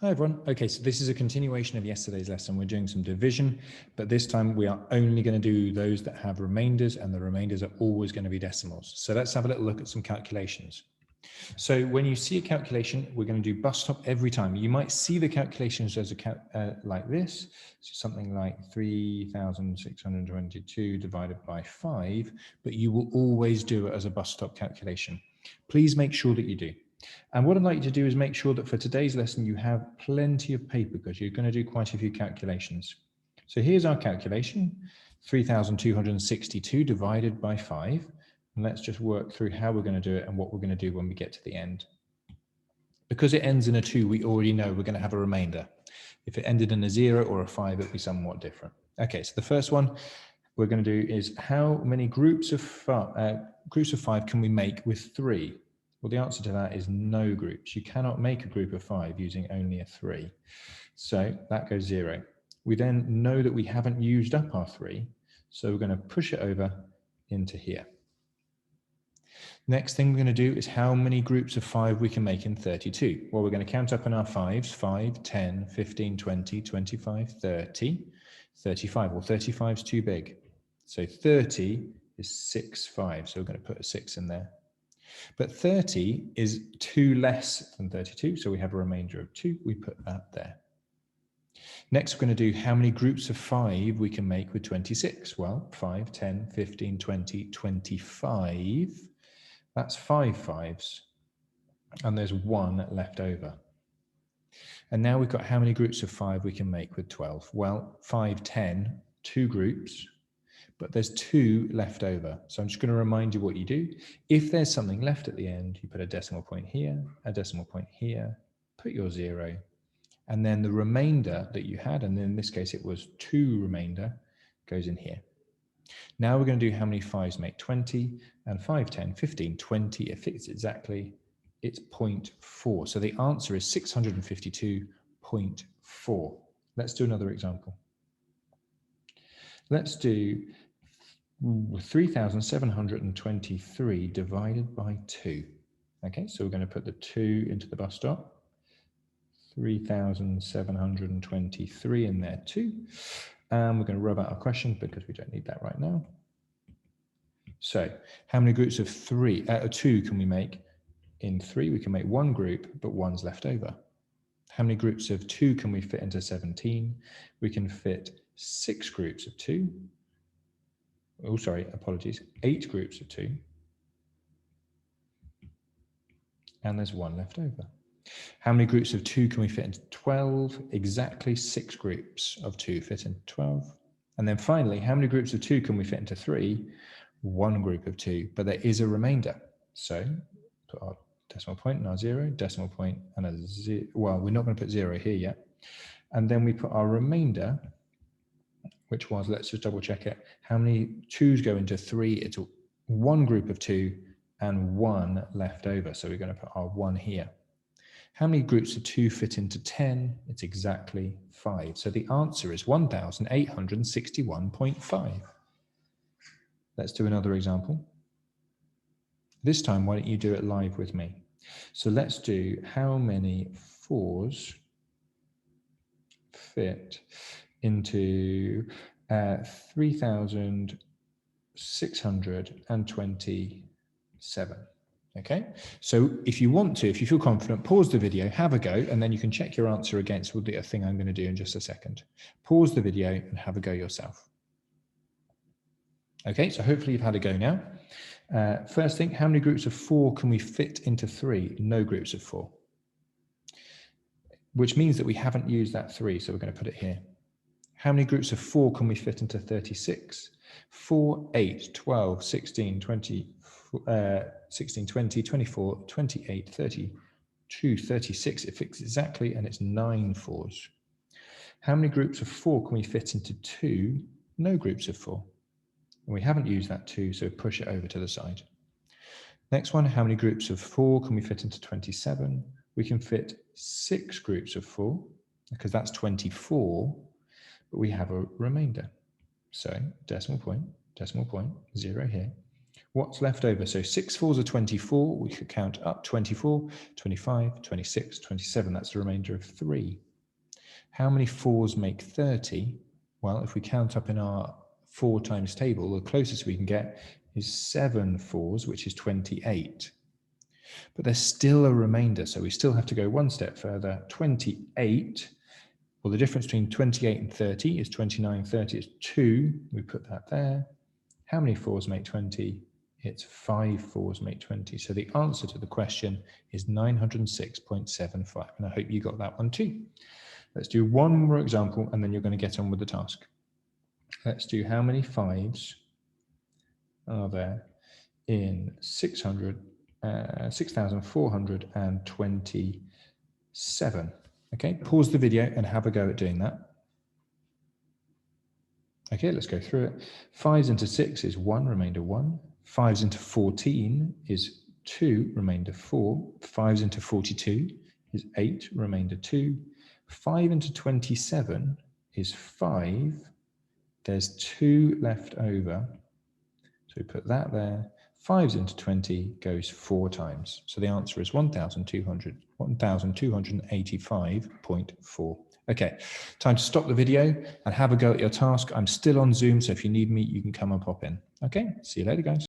Hi everyone. Okay, so this is a continuation of yesterday's lesson. We're doing some division, but this time we are only going to do those that have remainders, and the remainders are always going to be decimals. So let's have a little look at some calculations. So when you see a calculation, we're going to do bus stop every time. You might see the calculations as like this, so something like 3,622 divided by 5, but you will always do it as a bus stop calculation. Please make sure that you do. And what I'd like you to do is make sure that for today's lesson, you have plenty of paper because you're going to do quite a few calculations. So here's our calculation, 3,262 divided by 5. And let's just work through how we're going to do it and what we're going to do when we get to the end. Because it ends in a 2, we already know we're going to have a remainder. If it ended in a 0 or a 5, it would be somewhat different. Okay, so the first one we're going to do is how many groups of 5 can we make with 3? Well, the answer to that is no groups. You cannot make a group of 5 using only a 3. So that goes 0. We then know that we haven't used up our 3, so we're going to push it over into here. Next thing we're going to do is how many groups of 5 we can make in 32. Well, we're going to count up on our 5s, 5, 10, 15, 20, 25, 30, 35. Well, 35 is too big. So 30 is 6 5s. So we're going to put a 6 in there. But 30 is 2 less than 32, so we have a remainder of 2. We put that there. Next, we're going to do how many groups of 5 we can make with 26. Well, 5, 10, 15, 20, 25. That's 5 5s, and there's 1 left over. And now we've got how many groups of 5 we can make with 12. Well, 5, 10, 2 groups. But there's 2 left over. So I'm just going to remind you what you do. If there's something left at the end, you put a decimal point here, a decimal point here, put your 0, and then the remainder that you had, and in this case it was 2 remainder, goes in here. Now we're going to do how many 5s make 20, and 5, 10, 15, 20, it fits exactly, it's 0.4. So the answer is 652.4. Let's do another example. Let's do 3,723 divided by 2. Okay, so we're going to put the 2 into the bus stop. 3,723 in there too. And we're going to rub out our question because we don't need that right now. So how many groups of 2 can we make? In 3, we can make 1 group, but 1's left over. How many groups of 2 can we fit into 17? We can fit 6 groups of 2. Oh, sorry, apologies. 8 groups of 2. And there's 1 left over. How many groups of 2 can we fit into 12? Exactly 6 groups of 2 fit into 12. And then finally, how many groups of 2 can we fit into 3? 1 group of 2, but there is a remainder. So put our decimal point and our 0, decimal point and a 0. Well, we're not going to put 0 here yet. And then we put our remainder, which was, let's just double check it. How many 2s go into 3? It's 1 group of 2 and 1 left over. So we're going to put our 1 here. How many groups of 2 fit into 10? It's exactly 5. So the answer is 1,861.5. Let's do another example. This time, why don't you do it live with me? So let's do how many 4s fit into 3,627. Okay, so if you want to, if you feel confident, pause the video, have a go, and then you can check your answer against the thing I'm going to do in just a second. Pause the video and have a go yourself. Okay, so hopefully you've had a go now. First thing, how many groups of 4 can we fit into 3? No groups of 4. Which means that we haven't used that 3, so we're going to put it here. How many groups of 4 can we fit into 36? 4, 8, 12, 16, 20, 16, 20, 24, 28, 32, 36. It fits exactly, and it's 9 4s. How many groups of 4 can we fit into 2? No groups of 4. And we haven't used that 2, so push it over to the side. Next one, how many groups of 4 can we fit into 27? We can fit 6 groups of 4, because that's 24, but we have a remainder. So decimal point, 0 here. what's left over? So 6 fours are 24. We could count up 24, 25, 26, 27. That's the remainder of 3. How many 4s make 30? Well, if we count up in our 4 times table, the closest we can get is 7 4s, which is 28. But there's still a remainder, so we still have to go one step further. 28, well, the difference between 28 and 30 is 29. 30 is 2. We put that there. How many 4s make 20? It's 5 4s make 20. So the answer to the question is 906.75. And I hope you got that one too. Let's do one more example, and then you're going to get on with the task. Let's do how many 5s are there in 6,427. Okay, pause the video and have a go at doing that. Okay, let's go through it. 5s into 6 is 1, remainder 1. 5s into 14 is 2, remainder 4. 5s into 42 is 8, remainder 2. 5 into 27 is 5. There's 2 left over. So we put that there. 5s into 20 goes 4 times. So the answer is 1,285.4. Okay, time to stop the video and have a go at your task. I'm still on Zoom, so if you need me, you can come and pop in. Okay, see you later, guys.